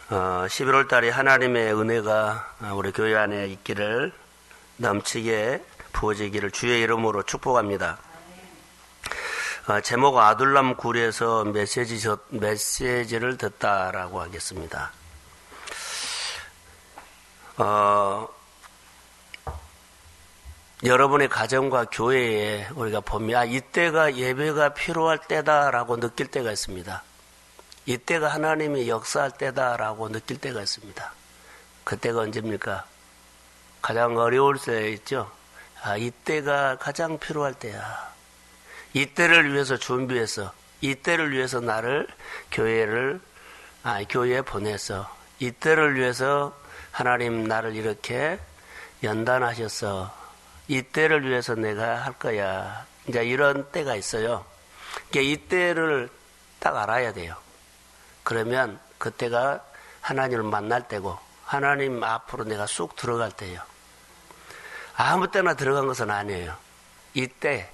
11월 달에 하나님의 은혜가 우리 교회 안에 있기를 넘치게 부어지기를 주의 이름으로 축복합니다. 제목 아둘람 굴에서 메시지를 듣다라고 하겠습니다. 여러분의 가정과 교회에 우리가 보면 이때가 예배가 필요할 때다라고 느낄 때가 있습니다. 이때가 하나님이 역사할 때다라고 느낄 때가 있습니다. 그때가 언제입니까? 가장 어려울 때 있죠. 이때가 가장 필요할 때야. 이때를 위해서 준비해서, 이때를 위해서 나를 교회에 보내서, 이때를 위해서 하나님 나를 이렇게 연단하셨어. 이때를 위해서 내가 할 거야. 이제 이런 때가 있어요. 그러니까 이때를 딱 알아야 돼요. 그러면 그때가 하나님을 만날 때고 하나님 앞으로 내가 쑥 들어갈 때예요. 아무 때나 들어간 것은 아니에요. 이때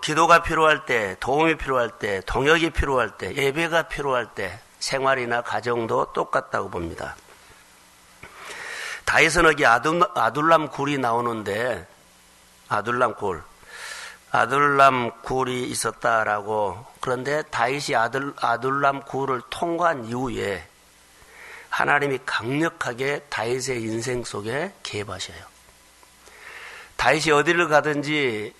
기도가 필요할 때, 도움이 필요할 때, 동역이 필요할 때, 예배가 필요할 때 생활이나 가정도 똑같다고 봅니다. 다윗은 여기 아둘람 굴이 나오는데 아둘람 굴이 있었다라고. 그런데 다윗이 아둘람 굴을 통과한 이후에 하나님이 강력하게 다윗의 인생 속에 개입하셔요. 다윗이 어디를 가든지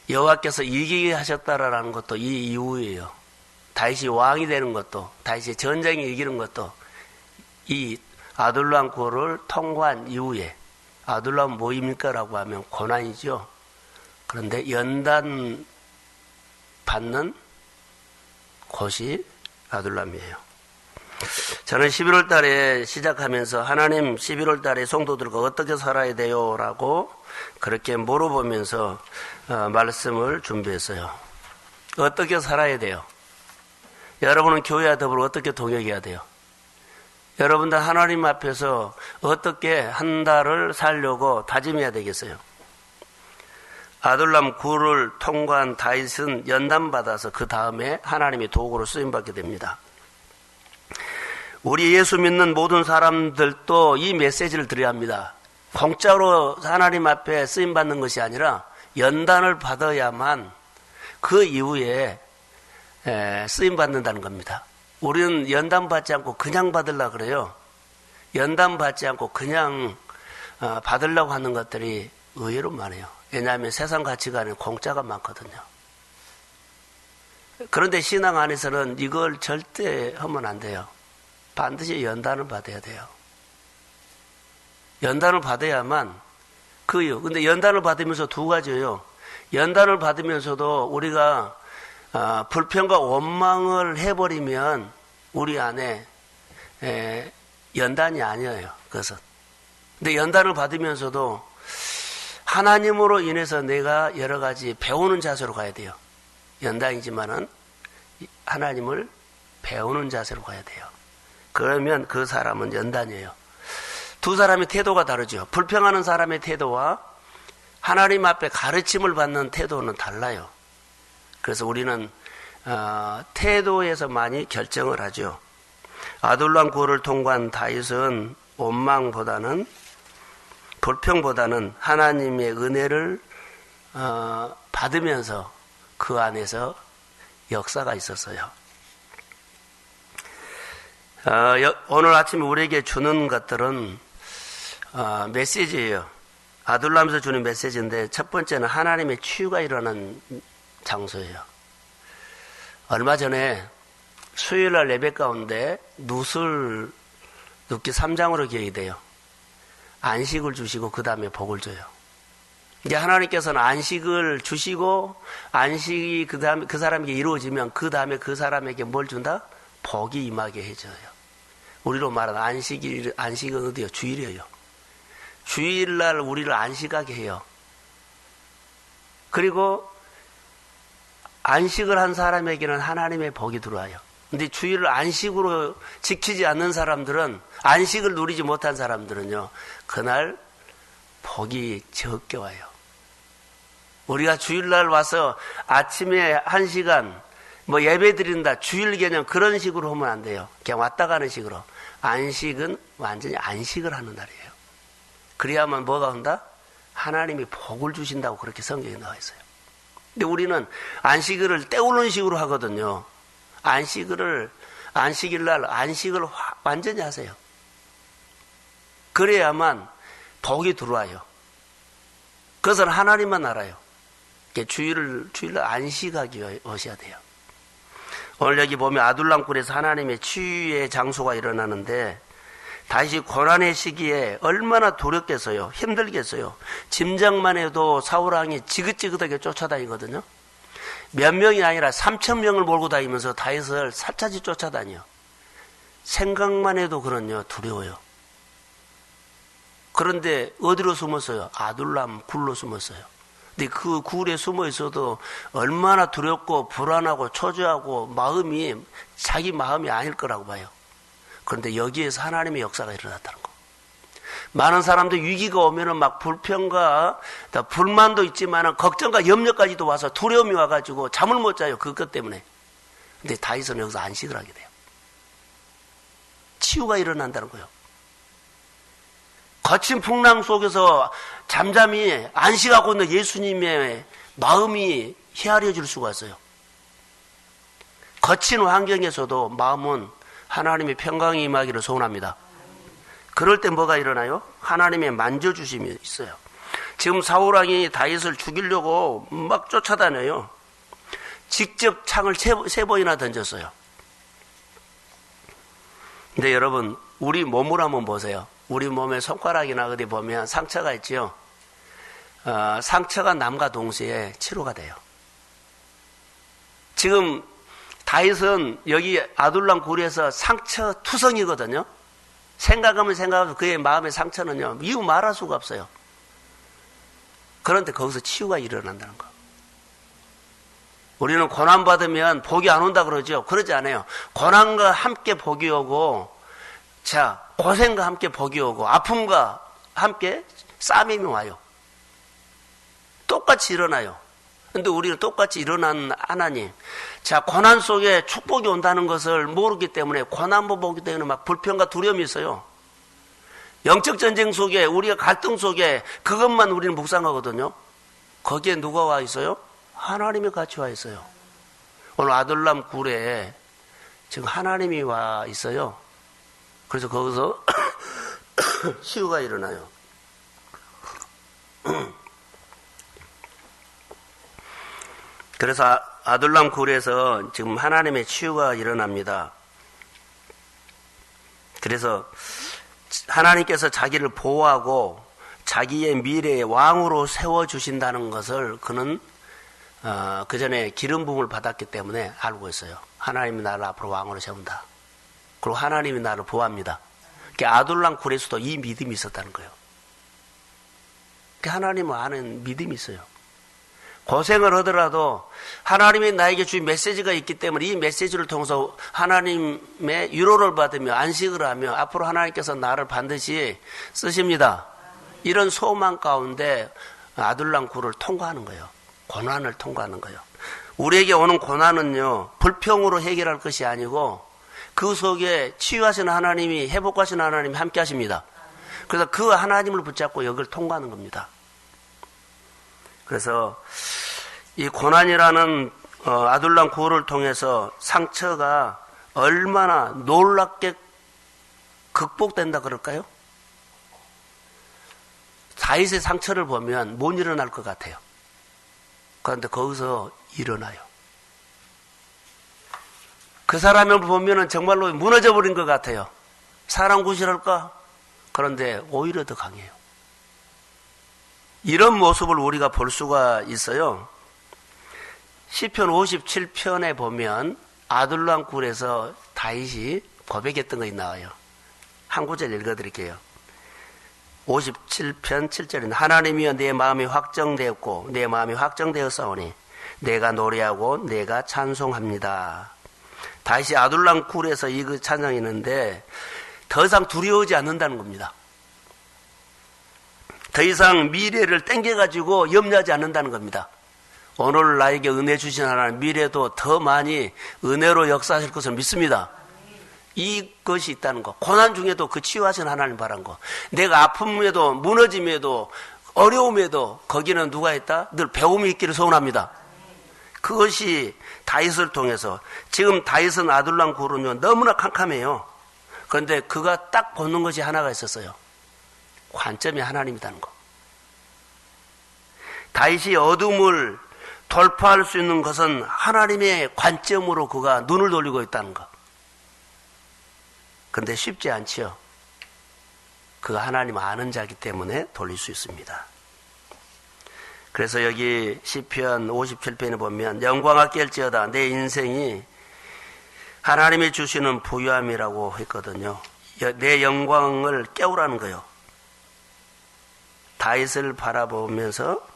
여호와께서 이기게 하셨다라는 것도 이 이후예요. 다윗이 왕이 되는 것도, 다윗이 전쟁에 이기는 것도 이 아둘람 굴을 통과한 이후에. 아둘람 뭐입니까? 라고 하면 고난이죠. 그런데 연단 받는 곳이 아둘람이에요. 저는 11월 달에 시작하면서 하나님 11월 달에 성도들과 어떻게 살아야 돼요? 라고 그렇게 물어보면서 말씀을 준비했어요. 어떻게 살아야 돼요? 여러분은 교회와 더불어 어떻게 동역해야 돼요? 여러분들 하나님 앞에서 어떻게 한 달을 살려고 다짐해야 되겠어요? 아둘람 굴을 통과한 다윗은 연단받아서 그 다음에 하나님의 도구로 쓰임받게 됩니다. 우리 예수 믿는 모든 사람들도 이 메시지를 드려야 합니다. 공짜로 하나님 앞에 쓰임받는 것이 아니라 연단을 받아야만 그 이후에 쓰임받는다는 겁니다. 우리는 연단받지 않고 그냥 받으려고 그래요. 연단받지 않고 그냥 받으려고 하는 것들이 의외로 많아요. 왜냐하면 세상 가치관에 공짜가 많거든요. 그런데 신앙 안에서는 이걸 절대 하면 안 돼요. 반드시 연단을 받아야 돼요. 연단을 받아야만 근데 연단을 받으면서 두 가지예요. 연단을 받으면서도 우리가 불평과 원망을 해버리면 우리 안에 연단이 아니에요. 그것은. 근데 연단을 받으면서도 하나님으로 인해서 내가 여러 가지 배우는 자세로 가야 돼요. 연단이지만은 하나님을 배우는 자세로 가야 돼요. 그러면 그 사람은 연단이에요. 두 사람의 태도가 다르죠. 불평하는 사람의 태도와 하나님 앞에 가르침을 받는 태도는 달라요. 그래서 우리는 태도에서 많이 결정을 하죠. 아둘람 굴을 통과한 다윗은 원망보다는, 불평보다는 하나님의 은혜를 받으면서 그 안에서 역사가 있었어요. 오늘 아침에 우리에게 주는 것들은 메시지예요. 아둘람에서 주는 메시지인데 첫 번째는 하나님의 치유가 일어나는 장소예요. 얼마 전에 수요일날 예배 가운데 눕기 3장으로 기억이 돼요. 안식을 주시고 그 다음에 복을 줘요. 이제 하나님께서는 안식을 주시고 안식이 그 다음에 그 사람에게 이루어지면 그 다음에 그 사람에게 뭘 준다? 복이 임하게 해줘요. 우리로 말하는 안식은 어디요? 주일이에요. 주일날 우리를 안식하게 해요. 그리고 안식을 한 사람에게는 하나님의 복이 들어와요. 근데 주일을 안식으로 지키지 않는 사람들은, 안식을 누리지 못한 사람들은요, 그날 복이 적게 와요. 우리가 주일날 와서 아침에 1시간 뭐 예배 드린다, 주일 개념 그런 식으로 하면 안 돼요. 그냥 왔다 가는 식으로. 안식은 완전히 안식을 하는 날이에요. 그래야만 뭐가 온다? 하나님이 복을 주신다고 그렇게 성경에 나와 있어요. 근데 우리는 안식일을 때우는 식으로 하거든요. 안식일날 안식을 완전히 하세요. 그래야만 복이 들어와요. 그것은 하나님만 알아요. 주일날 안식하기 하셔야 돼요. 오늘 여기 보면 아둘람굴에서 하나님의 치유의 장소가 일어나는데 다시 고난의 시기에 얼마나 두렵겠어요. 힘들겠어요. 짐작만 해도 사울왕이 지긋지긋하게 쫓아다니거든요. 몇 명이 아니라 3,000명을 몰고 다니면서 다윗을 살차지 쫓아다녀. 생각만 해도 그런요 두려워요. 그런데 어디로 숨었어요? 아둘람 굴로 숨었어요. 근데 그 굴에 숨어 있어도 얼마나 두렵고 불안하고 초조하고 자기 마음이 아닐 거라고 봐요. 그런데 여기에서 하나님의 역사가 일어났다는 거. 많은 사람들 위기가 오면은 막 불평과 불만도 있지만 걱정과 염려까지도 와서 두려움이 와가지고 잠을 못 자요. 그것 때문에. 근데 다윗은 여기서 안식을 하게 돼요. 치유가 일어난다는 거예요. 거친 풍랑 속에서 잠잠히 안식하고 있는 예수님의 마음이 헤아려질 수가 있어요. 거친 환경에서도 마음은 하나님의 평강이 임하기를 소원합니다. 그럴 때 뭐가 일어나요? 하나님의 만져주심이 있어요. 지금 사울왕이 다윗을 죽이려고 막 쫓아다녀요. 직접 창을 세 번이나 던졌어요. 근데 여러분, 우리 몸을 한번 보세요. 우리 몸에 손가락이나 어디 보면 상처가 있죠. 상처가 남과 동시에 치료가 돼요. 지금 다윗은 여기 아둘람 굴에서 상처 투성이거든요. 생각하면 그의 마음의 상처는요 이유 말할 수가 없어요. 그런데 거기서 치유가 일어난다는 거. 우리는 고난받으면 복이 안 온다 그러죠. 그러지 않아요. 고난과 함께 복이 오고, 고생과 함께 복이 오고, 아픔과 함께 싸움이 와요. 똑같이 일어나요. 근데 우리는 똑같이 일어난 하나님, 고난 속에 축복이 온다는 것을 모르기 때문에, 고난보 보기 때문에 막 불평과 두려움이 있어요. 영적 전쟁 속에, 우리가 갈등 속에 그것만 우리는 묵상하거든요. 거기에 누가 와 있어요? 하나님이 같이 와 있어요. 오늘 아둘람 굴에 지금 하나님이 와 있어요. 그래서 거기서 치유가 일어나요. 그래서 아둘람 굴에서 지금 하나님의 치유가 일어납니다. 그래서 하나님께서 자기를 보호하고 자기의 미래의 왕으로 세워주신다는 것을 그는 그 전에 기름 부음을 받았기 때문에 알고 있어요. 하나님이 나를 앞으로 왕으로 세운다. 그리고 하나님이 나를 보호합니다. 아둘람 굴에서도 이 믿음이 있었다는 거예요. 하나님을 아는 믿음이 있어요. 고생을 하더라도 하나님이 나에게 주신 메시지가 있기 때문에 이 메시지를 통해서 하나님의 위로를 받으며 안식을 하며 앞으로 하나님께서 나를 반드시 쓰십니다. 이런 소망 가운데 아둘람 굴을 통과하는 거예요. 고난을 통과하는 거예요. 우리에게 오는 고난은요, 불평으로 해결할 것이 아니고 그 속에 치유하시는 하나님이, 회복하시는 하나님이 함께 하십니다. 그래서 그 하나님을 붙잡고 여기를 통과하는 겁니다. 그래서 이 고난이라는 아둘람 굴을 통해서 상처가 얼마나 놀랍게 극복된다 그럴까요? 다윗의 상처를 보면 못 일어날 것 같아요. 그런데 거기서 일어나요. 그 사람을 보면 정말로 무너져 버린 것 같아요. 사람 구실할까? 그런데 오히려 더 강해요. 이런 모습을 우리가 볼 수가 있어요. 시편 57편에 보면 아둘람 굴에서 다윗이 고백했던 것이 나와요. 한 구절 읽어드릴게요. 57편 7절입니다. 하나님이여 내 마음이 확정되었고 내 마음이 확정되었사오니 내가 노래하고 내가 찬송합니다. 다윗이 아둘람 굴에서 이 찬양이 있는데 더 이상 두려워하지 않는다는 겁니다. 더 이상 미래를 땡겨가지고 염려하지 않는다는 겁니다. 오늘 나에게 은혜 주신 하나님, 미래도 더 많이 은혜로 역사하실 것을 믿습니다. 이것이 있다는 거. 고난 중에도 그 치유하신 하나님 바란 거. 내가 아픔에도 무너짐에도 어려움에도 거기는 누가 있다? 늘 배움이 있기를 소원합니다. 그것이 다윗을 통해서, 지금 다윗은 아둘람 굴은요 너무나 캄캄해요. 그런데 그가 딱 보는 것이 하나가 있었어요. 관점이 하나님이라는 거. 다윗이 어둠을 돌파할 수 있는 것은 하나님의 관점으로 그가 눈을 돌리고 있다는 것. 그런데 쉽지 않지요. 그가 하나님 아는 자이기 때문에 돌릴 수 있습니다. 그래서 여기 시편 57편에 보면 영광아 깰지어다 내 인생이 하나님이 주시는 부유함이라고 했거든요. 내 영광을 깨우라는 거요. 다윗을 바라보면서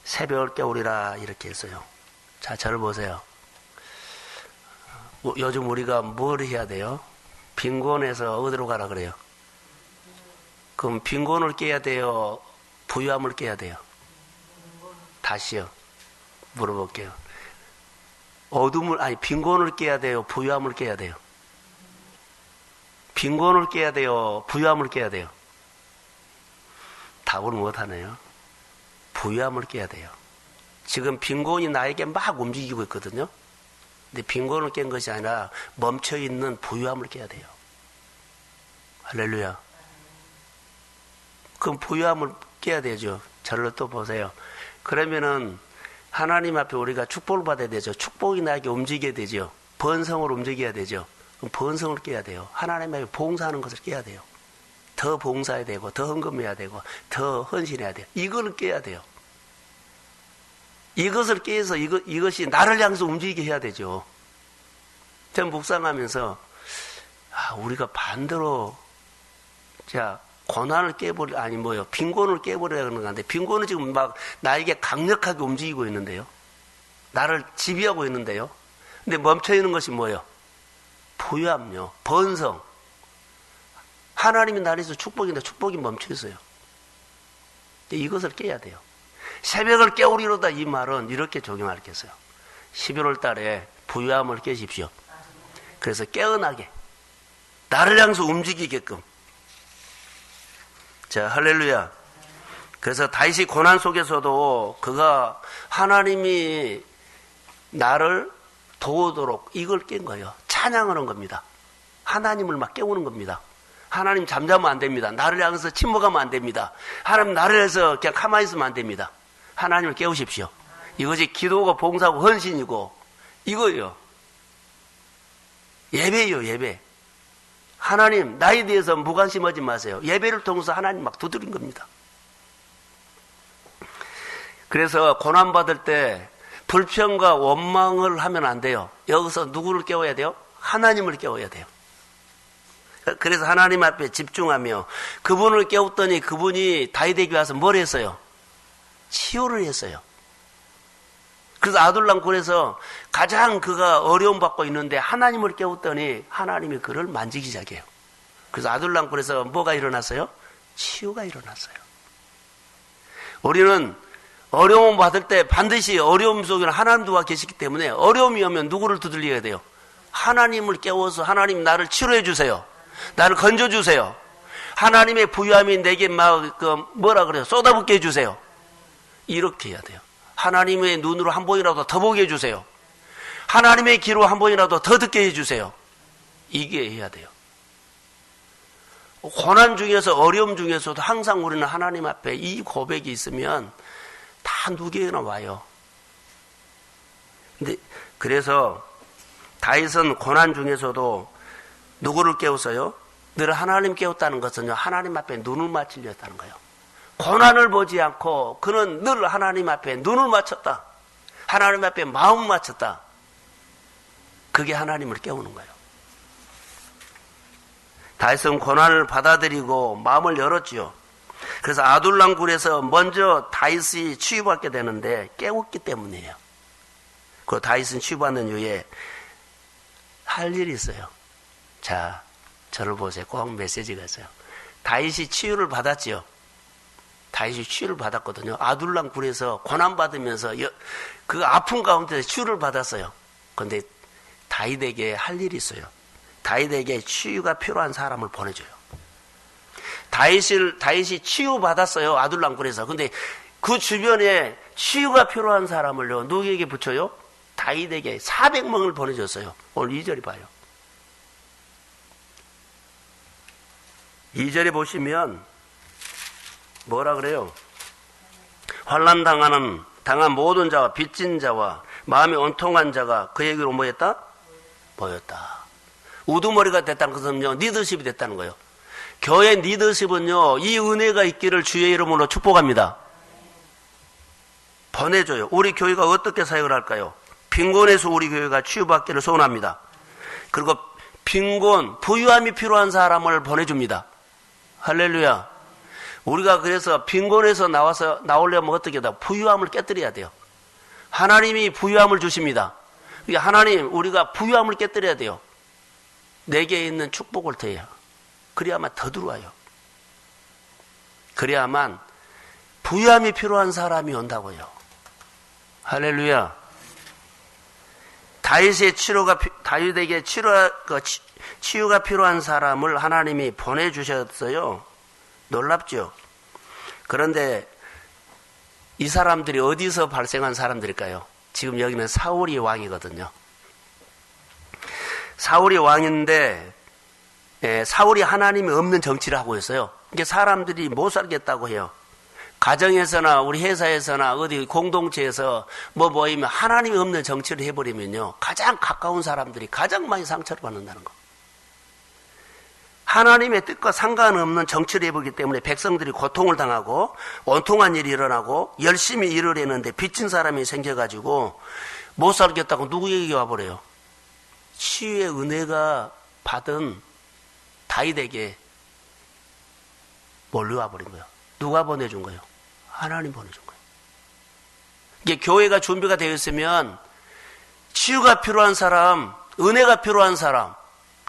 새벽을 깨우리라 이렇게 했어요. 자, 저를 보세요. 요즘 우리가 뭘 해야 돼요? 빈곤에서 어디로 가라 그래요? 그럼 빈곤을 깨야 돼요? 부유함을 깨야 돼요? 다시요. 물어볼게요. 빈곤을 깨야 돼요? 부유함을 깨야 돼요? 빈곤을 깨야 돼요? 부유함을 깨야 돼요? 답을 못하네요. 부유함을 깨야 돼요. 지금 빈곤이 나에게 막 움직이고 있거든요. 근데 빈곤을 깬 것이 아니라 멈춰있는 부유함을 깨야 돼요. 할렐루야. 그럼 부유함을 깨야 되죠. 저를 또 보세요. 그러면은 하나님 앞에 우리가 축복을 받아야 되죠. 축복이 나에게 움직여야 되죠. 번성을 움직여야 되죠. 그럼 번성을 깨야 돼요. 하나님 앞에 봉사하는 것을 깨야 돼요. 더 봉사해야 되고 더 헌금해야 되고 더 헌신해야 돼요. 이거를 깨야 돼요. 이것을 깨서 이것이 나를 향해서 움직이게 해야 되죠. 제가 묵상하면서 우리가 반대로 고난을 빈곤을 깨버리려는 건데 빈곤은 지금 막 나에게 강력하게 움직이고 있는데요. 나를 지배하고 있는데요. 근데 멈춰있는 것이 뭐예요? 부유함요. 번성. 하나님이 나에서 축복인데 축복이 멈춰있어요. 이것을 깨야 돼요. 새벽을 깨우리로다 이 말은 이렇게 적용할 게 있어요. 11월 달에 부유함을 깨십시오. 그래서 깨어나게 나를 향해서 움직이게끔. 자, 할렐루야. 그래서 다윗이 고난 속에서도 그가 하나님이 나를 도우도록 이걸 깬 거예요. 찬양하는 겁니다. 하나님을 막 깨우는 겁니다. 하나님 잠자면 안 됩니다. 나를 향해서 침묵하면 안 됩니다. 하나님 나를 해서 그냥 가만히 있으면 안 됩니다. 하나님을 깨우십시오. 이것이 기도고 봉사고 헌신이고 이거예요. 예배예요, 예배. 하나님 나에 대해서 무관심하지 마세요. 예배를 통해서 하나님 막 두드린 겁니다. 그래서 고난받을 때 불평과 원망을 하면 안 돼요. 여기서 누구를 깨워야 돼요? 하나님을 깨워야 돼요. 그래서 하나님 앞에 집중하며 그분을 깨웠더니 그분이 다윗에게 와서 뭘 했어요? 치유를 했어요. 그래서 아둘람 굴에서 가장 그가 어려움 받고 있는데 하나님을 깨웠더니 하나님이 그를 만지기 시작해요. 그래서 아둘람 굴에서 뭐가 일어났어요? 치유가 일어났어요. 우리는 어려움 받을 때 반드시 어려움 속에는 하나님과 계시기 때문에 어려움이 오면 누구를 두들려야 돼요? 하나님을 깨워서 하나님 나를 치료해 주세요. 나를 건져주세요. 하나님의 부유함이 내게 쏟아붓게 해주세요. 이렇게 해야 돼요. 하나님의 눈으로 한 번이라도 더 보게 해주세요. 하나님의 귀로 한 번이라도 더 듣게 해주세요. 이게 해야 돼요. 고난 중에서 어려움 중에서도 항상 우리는 하나님 앞에 이 고백이 있으면 다 누구에게나 와요. 근데 그래서 다윗은 고난 중에서도 누구를 깨웠어요? 늘 하나님 깨웠다는 것은요, 하나님 앞에 눈을 맞추려 했다는 거예요. 고난을 보지 않고 그는 늘 하나님 앞에 눈을 맞췄다. 하나님 앞에 마음을 맞췄다. 그게 하나님을 깨우는 거예요. 다윗은 고난을 받아들이고 마음을 열었지요. 그래서 아둘람 굴에서 먼저 다윗이 치유받게 되는데 깨웠기 때문이에요. 그 다윗은 치유받는 이후에 할 일이 있어요. 자, 저를 보세요. 꼭 메시지가 있어요. 다윗이 치유를 받았지요. 다윗이 치유를 받았거든요. 아둘람 굴에서 고난받으면서 그 아픈 가운데 치유를 받았어요. 그런데 다윗에게 할 일이 있어요. 다윗에게 치유가 필요한 사람을 보내줘요. 다윗이 치유받았어요. 아둘람 굴에서. 근데 그 주변에 치유가 필요한 사람을요. 누구에게 붙여요? 다윗에게 400명을 보내줬어요. 오늘 2절에 봐요. 2절에 보시면 뭐라 그래요? 환난 당한 모든 자와 빚진 자와 마음이 온통한 자가 그에게로 모였다? 모였다. 우두머리가 됐다는 것은요, 리더십이 됐다는 거예요. 교회 리더십은요, 이 은혜가 있기를 주의 이름으로 축복합니다. 보내줘요. 우리 교회가 어떻게 사역을 할까요? 빈곤에서 우리 교회가 치유받기를 소원합니다. 그리고 빈곤, 부유함이 필요한 사람을 보내줍니다. 할렐루야. 우리가 그래서 빈곤에서 나오려면 어떻게 해야 돼요? 부유함을 깨뜨려야 돼요. 하나님이 부유함을 주십니다. 하나님, 우리가 부유함을 깨뜨려야 돼요. 내게 있는 축복을 더해야. 그래야만 더 들어와요. 그래야만 부유함이 필요한 사람이 온다고요. 할렐루야. 다윗에게 치유가 필요한 사람을 하나님이 보내주셨어요. 놀랍죠? 그런데 이 사람들이 어디서 발생한 사람들일까요? 지금 여기는 사울이 왕이거든요. 사울이 왕인데 사울이 하나님이 없는 정치를 하고 있어요. 이게 사람들이 못 살겠다고 해요. 가정에서나 우리 회사에서나 어디 공동체에서 모이면 하나님이 없는 정치를 해버리면요, 가장 가까운 사람들이 가장 많이 상처를 받는다는 거. 하나님의 뜻과 상관없는 정치를 해보기 때문에 백성들이 고통을 당하고 온통한 일이 일어나고 열심히 일을 했는데 빚진 사람이 생겨가지고 못 살겠다고 누구에게 와버려요? 치유의 은혜가 받은 다윗에게 몰려와 버린 거예요. 누가 보내준 거예요? 하나님 보내준 거예요. 이게 교회가 준비가 되어 있으면 치유가 필요한 사람, 은혜가 필요한 사람,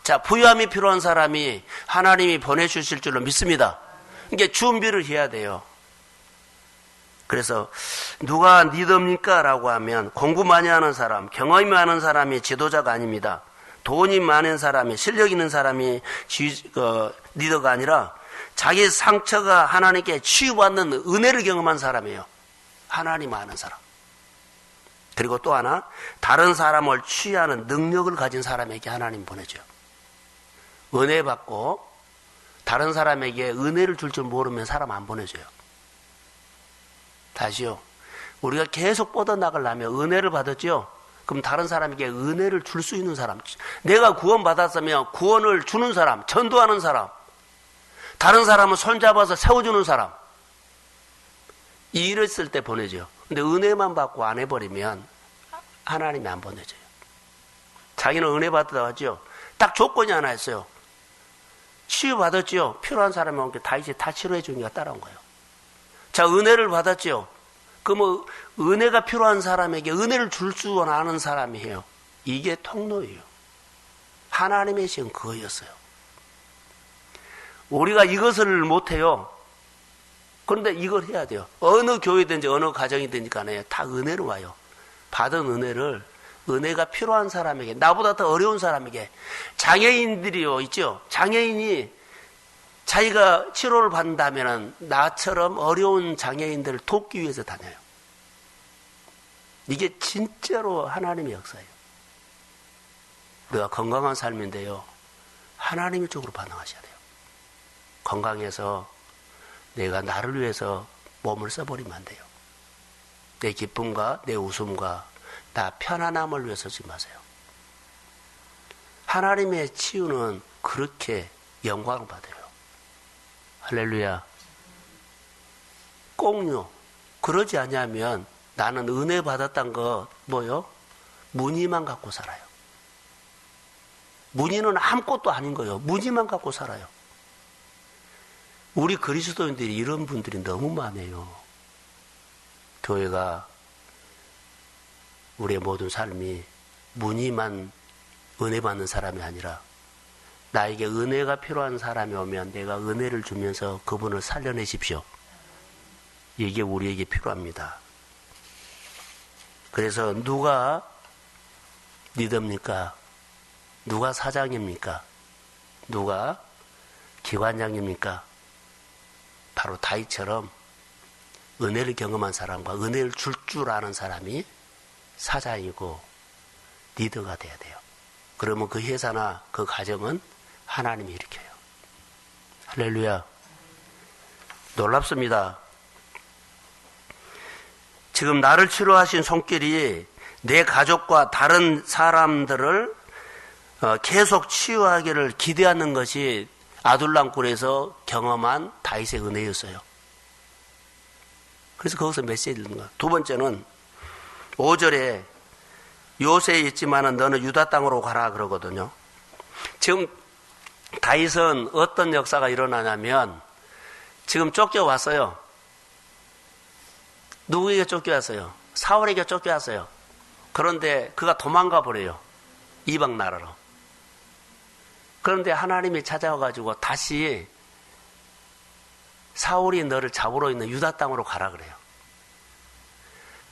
자, 부유함이 필요한 사람이 하나님이 보내주실 줄로 믿습니다. 이게 준비를 해야 돼요. 그래서 누가 리더입니까? 라고 하면 공부 많이 하는 사람, 경험이 많은 사람이 지도자가 아닙니다. 돈이 많은 사람이, 실력 있는 사람이 리더가 아니라 자기 상처가 하나님께 치유받는 은혜를 경험한 사람이에요. 하나님 아는 사람. 그리고 또 하나, 다른 사람을 치유하는 능력을 가진 사람에게 하나님 보내줘요. 은혜 받고 다른 사람에게 은혜를 줄 줄 모르면 사람 안 보내줘요. 다시요. 우리가 계속 뻗어나가려면 은혜를 받았죠? 그럼 다른 사람에게 은혜를 줄 수 있는 사람, 내가 구원 받았으면 구원을 주는 사람, 전도하는 사람, 다른 사람을 손잡아서 세워주는 사람, 이랬을 때 보내죠. 근데 은혜만 받고 안 해버리면 하나님이 안 보내줘요. 자기는 은혜 받았다 하죠. 딱 조건이 하나 있어요. 치유받았죠. 필요한 사람이 오니까 다윗이 다 치료해 주니까 따라온 거예요. 자, 은혜를 받았죠. 그러면 은혜가 필요한 사람에게 은혜를 줄 줄 아는 사람이 해요. 이게 통로예요. 하나님의 시은 그거였어요. 우리가 이것을 못해요. 그런데 이걸 해야 돼요. 어느 교회든지 어느 가정이든지 간에 다 은혜로 와요. 받은 은혜를, 은혜가 필요한 사람에게, 나보다 더 어려운 사람에게, 장애인들이요, 있죠? 장애인이 자기가 치료를 받는다면 나처럼 어려운 장애인들을 돕기 위해서 다녀요. 이게 진짜로 하나님의 역사예요. 내가 건강한 삶인데요, 하나님의 쪽으로 반응하셔야 돼요. 건강해서 내가 나를 위해서 몸을 써버리면 안 돼요. 내 기쁨과 내 웃음과 나 편안함을 위해서 쓰지 마세요. 하나님의 치유는 그렇게 영광을 받아요. 할렐루야. 꼭요. 그러지 않으면 나는 은혜 받았다는 거 뭐요? 무늬만 갖고 살아요. 무늬는 아무것도 아닌 거예요. 무늬만 갖고 살아요. 우리 그리스도인들이 이런 분들이 너무 많아요. 교회가, 우리의 모든 삶이 무늬만 은혜 받는 사람이 아니라 나에게 은혜가 필요한 사람이 오면 내가 은혜를 주면서 그분을 살려내십시오. 이게 우리에게 필요합니다. 그래서 누가 리더입니까? 누가 사장입니까? 누가 기관장입니까? 바로 다윗처럼 은혜를 경험한 사람과 은혜를 줄 줄 아는 사람이 사장이고 리더가 돼야 돼요. 그러면 그 회사나 그 가정은 하나님이 일으켜요. 할렐루야. 놀랍습니다. 지금 나를 치료하신 손길이 내 가족과 다른 사람들을 계속 치유하기를 기대하는 것이 아둘람굴에서 경험한 다윗의 은혜였어요. 그래서 거기서 메시지를 넣는 거예요. 두 번째는 5절에 요새에 있지만은 너는 유다 땅으로 가라 그러거든요. 지금 다윗은 어떤 역사가 일어나냐면 지금 쫓겨왔어요. 누구에게 쫓겨왔어요? 사울에게 쫓겨왔어요. 그런데 그가 도망가 버려요. 이방 나라로. 그런데 하나님이 찾아와가지고 다시 사울이 너를 잡으러 있는 유다 땅으로 가라 그래요.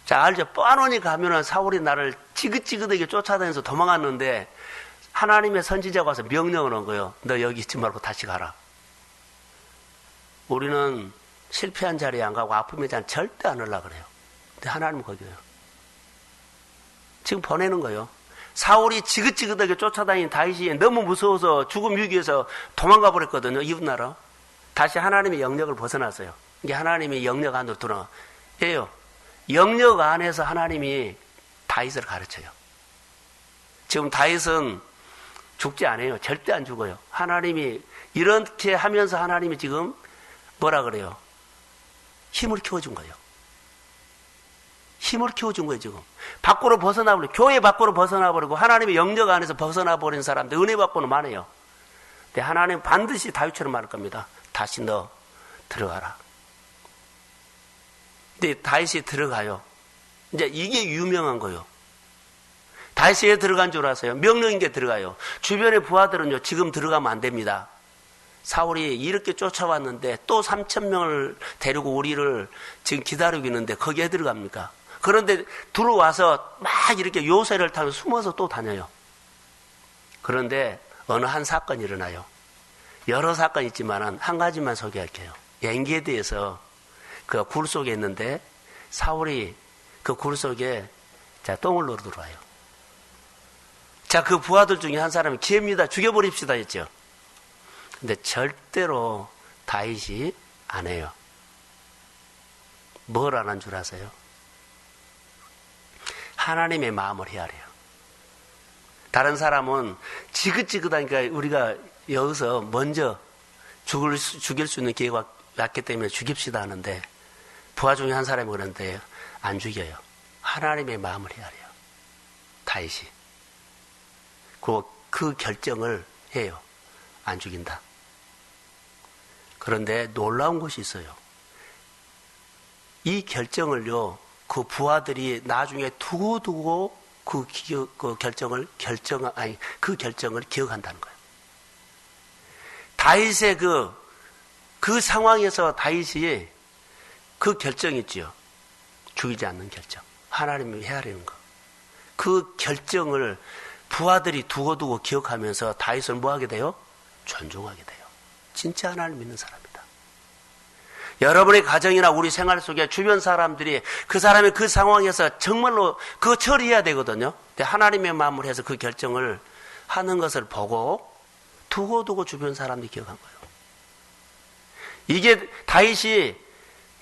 자, 알죠? 뻔하니 가면은 사울이 나를 지긋지긋하게 쫓아다니면서 도망갔는데 하나님의 선지자가 와서 명령을 한 거예요. 너 여기 있지 말고 다시 가라. 우리는 실패한 자리에 안 가고 아픔의 자리에 절대 안 오려고 그래요. 근데 하나님은 거기에요. 지금 보내는 거예요. 사울이 지긋지긋하게 쫓아다닌 다윗이 너무 무서워서 죽음 위기에서 도망가 버렸거든요. 이웃 나라. 다시 하나님의 영역을 벗어났어요. 이게 하나님의 영역 안으로 들어가요. 영역 안에서 하나님이 다윗을 가르쳐요. 지금 다윗은 죽지 않아요. 절대 안 죽어요. 하나님이 이렇게 하면서 하나님이 지금 뭐라 그래요? 힘을 키워준 거예요. 힘을 키워준 거예요, 지금. 밖으로 벗어나버리고, 교회 밖으로 벗어나버리고, 하나님의 영역 안에서 벗어나버린 사람들, 은혜 받고는 많아요. 근데 하나님 반드시 다윗처럼 말할 겁니다. 다시 너 들어가라. 근데 다윗이 들어가요. 이제 이게 유명한 거예요. 다윗이 들어간 줄 아세요? 명령인 게 들어가요. 주변의 부하들은요, 지금 들어가면 안 됩니다. 사울이 이렇게 쫓아왔는데 또 3,000명을 데리고 우리를 지금 기다리고 있는데 거기에 들어갑니까? 그런데 들어와서 막 이렇게 요새를 타고 숨어서 또 다녀요. 그런데 어느 한 사건이 일어나요. 여러 사건이 있지만 한 가지만 소개할게요. 엔게디에서 그 굴 속에 있는데 사울이 그 굴 속에 자 똥을 누러 들어와요. 자, 그 부하들 중에 한 사람이 기회입니다. 죽여버립시다 했죠. 근데 절대로 다윗이 안 해요. 뭘 안 한 줄 아세요? 하나님의 마음을 헤아려요. 다른 사람은 지긋지긋하니까 우리가 여기서 먼저 죽일 수 있는 기회가 왔기 때문에 죽입시다 하는데 부하 중에 한 사람이 그러는데 안 죽여요. 하나님의 마음을 헤아려요. 다윗이. 그 결정을 해요. 안 죽인다. 그런데 놀라운 것이 있어요. 이 결정을요, 그 부하들이 나중에 두고두고 그 결정을 기억한다는 거예요. 다윗의 그 상황에서 다윗이 그 결정이 있지요. 죽이지 않는 결정. 하나님이 헤아리는 거. 그 결정을 부하들이 두고두고 기억하면서 다윗을 뭐 하게 돼요? 존중하게 돼요. 진짜 하나님을 믿는 사람이다. 여러분의 가정이나 우리 생활 속에 주변 사람들이 그 사람의 그 상황에서 정말로 그거 처리해야 되거든요. 근데 하나님의 마음을 해서 그 결정을 하는 것을 보고 두고두고 주변 사람들이 기억한 거예요. 이게 다윗이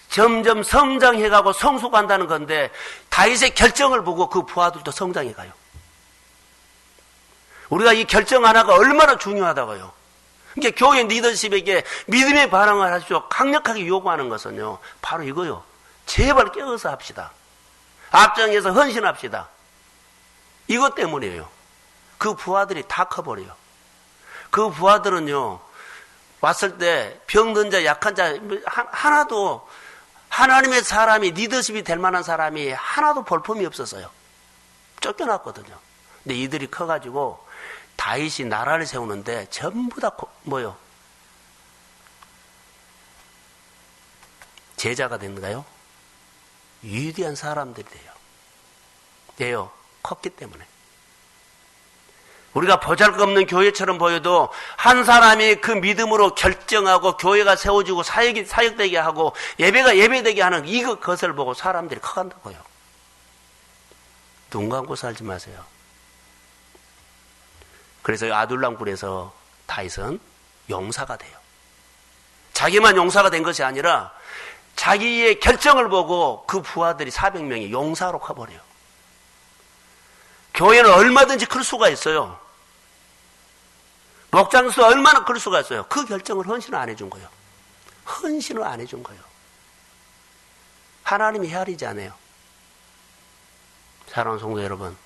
점점 성장해가고 성숙한다는 건데 다윗의 결정을 보고 그 부하들도 성장해가요. 우리가 이 결정 하나가 얼마나 중요하다고요. 그러니까 교회 리더십에게 믿음의 반응을 하시고 강력하게 요구하는 것은요, 바로 이거요. 제발 깨어서 합시다. 앞장에서 헌신합시다. 이것 때문이에요. 그 부하들이 다 커버려요. 그 부하들은요, 왔을 때 병든 자, 약한 자, 하나도 하나님의 사람이 리더십이 될 만한 사람이 하나도 볼품이 없었어요. 쫓겨났거든요. 근데 이들이 커가지고 다윗이 나라를 세우는데 전부 다 뭐요? 제자가 됐는가요? 위대한 사람들이 돼요. 컸기 때문에. 우리가 보잘것없는 교회처럼 보여도 한 사람이 그 믿음으로 결정하고 교회가 세워지고 사역되게 하고 예배가 예배되게 하는 이것을 보고 사람들이 커간다고요. 눈 감고 살지 마세요. 그래서 아둘람 굴에서 다윗은 용사가 돼요. 자기만 용사가 된 것이 아니라 자기의 결정을 보고 그 부하들이 400명이 용사로 커버려요. 교회는 얼마든지 클 수가 있어요. 목장수 얼마나 클 수가 있어요. 그 결정을 헌신을 안 해준 거예요. 헌신을 안 해준 거예요. 하나님이 헤아리지 않아요. 사랑하는 성도 여러분,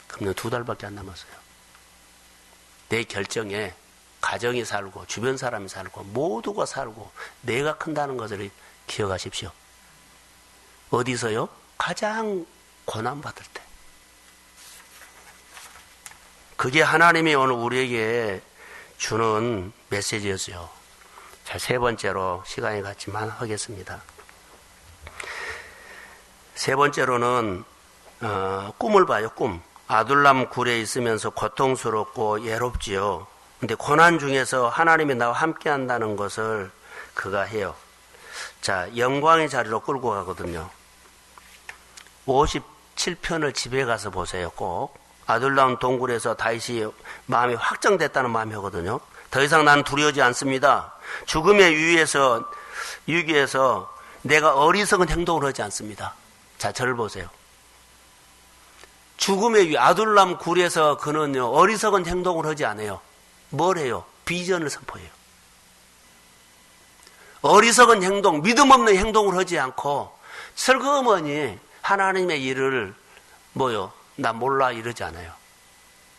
금년 2달밖에 안 남았어요. 내 결정에 가정이 살고 주변 사람이 살고 모두가 살고 내가 큰다는 것을 기억하십시오. 어디서요? 가장 고난받을 때. 그게 하나님이 오늘 우리에게 주는 메시지였어요. 자, 세 번째로 시간이 갔지만 하겠습니다. 세 번째로는 꿈을 봐요. 꿈. 아둘람 굴에 있으면서 고통스럽고 예롭지요. 근데 고난 중에서 하나님이 나와 함께 한다는 것을 그가 해요. 자, 영광의 자리로 끌고 가거든요. 57편을 집에 가서 보세요. 꼭. 아둘람 동굴에서 다윗이 마음이 확정됐다는 마음이 오거든요. 더 이상 나는 두려워하지 않습니다. 죽음의 위기에서 내가 어리석은 행동을 하지 않습니다. 자, 저를 보세요. 죽음의 위, 아둘람 굴에서 그는요, 어리석은 행동을 하지 않아요. 뭘 해요? 비전을 선포해요. 어리석은 행동, 믿음 없는 행동을 하지 않고 슬그머니 하나님의 일을 나 몰라 이러지 않아요.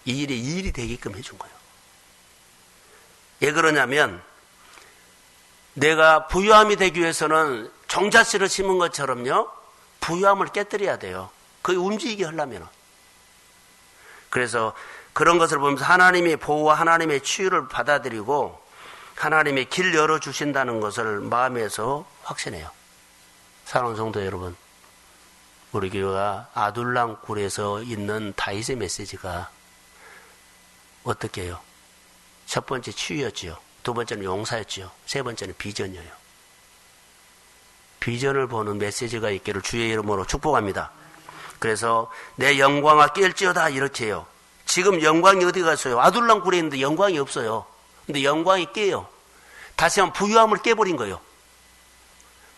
이 일이 되게끔 해준 거예요. 왜 그러냐면 내가 부유함이 되기 위해서는 종자씨를 심은 것처럼요, 부유함을 깨뜨려야 돼요. 그게 움직이게 하려면. 그래서 그런 것을 보면서 하나님의 보호와 하나님의 치유를 받아들이고 하나님의 길 열어주신다는 것을 마음에서 확신해요. 사랑하는 성도 여러분, 우리 교회가 아둘람 굴에서 있는 다윗의 메시지가 어떻게 해요? 첫 번째 치유였지요. 두 번째는 용사였지요. 세 번째는 비전이에요. 비전을 보는 메시지가 있기를 주의 이름으로 축복합니다. 그래서 내 영광아 깰지어다 이렇게 해요. 지금 영광이 어디 갔어요? 아둘람 굴에 있는데 영광이 없어요. 근데 영광이 깨요. 다시 한번 부유함을 깨버린 거예요.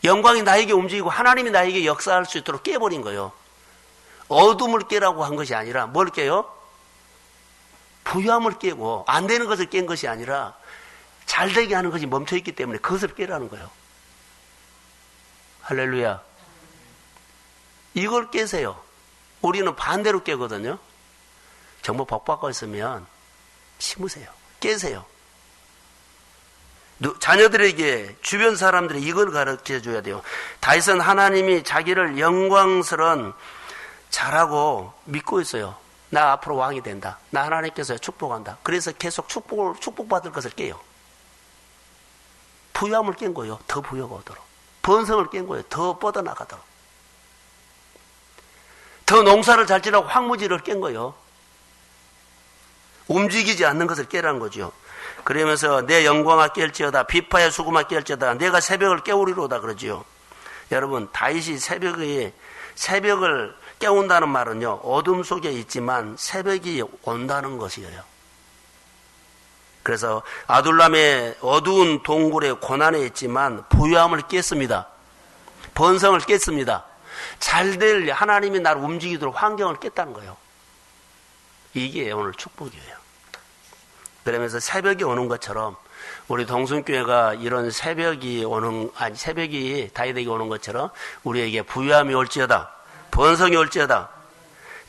영광이 나에게 움직이고 하나님이 나에게 역사할 수 있도록 깨버린 거예요. 어둠을 깨라고 한 것이 아니라 뭘 깨요? 부유함을 깨고 안 되는 것을 깬 것이 아니라 잘 되게 하는 것이 멈춰있기 때문에 그것을 깨라는 거예요. 할렐루야. 이걸 깨세요. 우리는 반대로 깨거든요. 정말 복받고 있으면 심으세요. 깨세요. 자녀들에게 주변 사람들이 이걸 가르쳐 줘야 돼요. 다윗은 하나님이 자기를 영광스러운 잘하고 믿고 있어요. 나 앞으로 왕이 된다. 나 하나님께서 축복한다. 그래서 계속 축복받을 것을 깨요. 부유함을 깬 거예요. 더 부유가 오도록. 번성을 깬 거예요. 더 뻗어나가도록. 더 농사를 잘 지라고 황무지를 깬 거예요. 움직이지 않는 것을 깨라는 거죠. 그러면서 내 영광아 깰지어다, 비파의 수금아 깰지어다, 내가 새벽을 깨우리로다 그러지요. 여러분, 다윗이 새벽을 깨운다는 말은요, 어둠 속에 있지만 새벽이 온다는 것이에요. 그래서 아둘람의 어두운 동굴에 고난에 있지만 부유함을 깼습니다. 번성을 깼습니다. 잘될 하나님이 나를 움직이도록 환경을 깼다는 거예요. 이게 오늘 축복이에요. 그러면서 새벽이 오는 것처럼 우리 동순교회가 이런 새벽이 다윗에게 오는 것처럼 우리에게 부유함이 올지어다, 번성이 올지어다.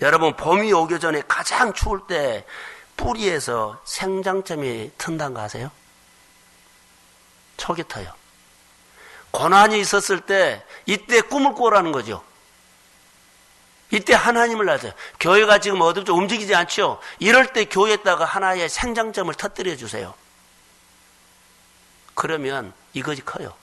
여러분, 봄이 오기 전에 가장 추울 때 뿌리에서 생장점이 튼다는 거 아세요? 촉이 터요. 고난이 있었을 때 이때 꿈을 꾸라는 거죠. 이때 하나님을 낮아요. 교회가 지금 어둡죠? 움직이지 않죠? 이럴 때 교회에다가 하나의 생장점을 터뜨려 주세요. 그러면 이것이 커요.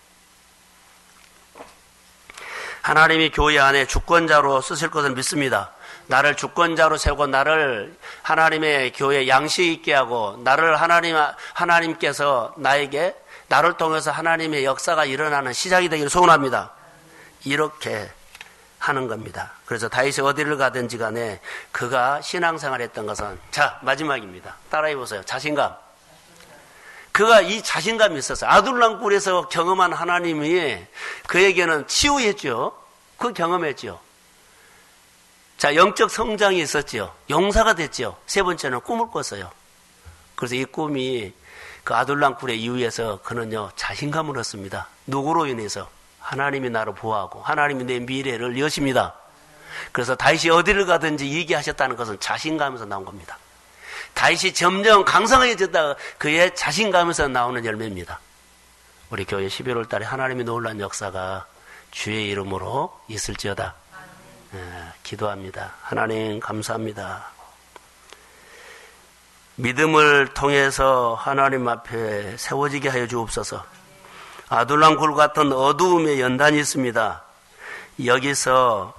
하나님이 교회 안에 주권자로 쓰실 것을 믿습니다. 나를 주권자로 세우고 나를 하나님의 교회 양식 있게 하고 나를 하나님께서 나를 통해서 하나님의 역사가 일어나는 시작이 되기를 소원합니다. 이렇게 하는 겁니다. 그래서 다윗이 어디를 가든지 간에 그가 신앙생활 했던 것은, 자, 마지막입니다. 따라해 보세요. 자신감. 그가 이 자신감이 있었어요. 아둘람 굴에서 경험한 하나님이 그에게는 치유했죠. 그 경험했죠. 자, 영적 성장이 있었죠. 용사가 됐죠. 세 번째는 꿈을 꿨어요. 그래서 이 꿈이 그 아둘람 굴의 이후에서 그는요, 자신감을 얻습니다. 누구로 인해서? 하나님이 나를 보호하고 하나님이 내 미래를 여십니다. 그래서 다윗이 어디를 가든지 얘기하셨다는 것은 자신감에서 나온 겁니다. 다윗이 점점 강성해졌다 그의 자신감에서 나오는 열매입니다. 우리 교회 11월 달에 하나님의 놀라운 역사가 주의 이름으로 있을지어다. 기도합니다. 하나님 감사합니다. 믿음을 통해서 하나님 앞에 세워지게 하여 주옵소서. 아둘람 굴 같은 어두움의 연단이 있습니다. 여기서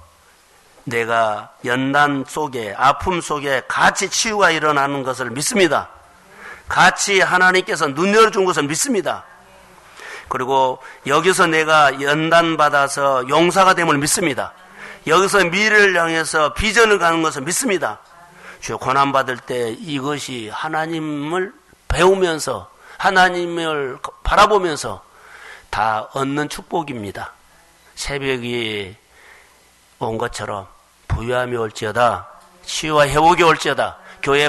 내가 연단 속에, 아픔 속에 같이 치유가 일어나는 것을 믿습니다. 같이 하나님께서 눈 열어준 것을 믿습니다. 그리고 여기서 내가 연단받아서 용사가 됨을 믿습니다. 여기서 미래를 향해서 비전을 가는 것을 믿습니다. 주여, 고난받을 때 이것이 하나님을 배우면서 하나님을 바라보면서 다 얻는 축복입니다. 새벽이 온 것처럼 부유함이 올지어다, 치유와 회복이 올지어다, 교회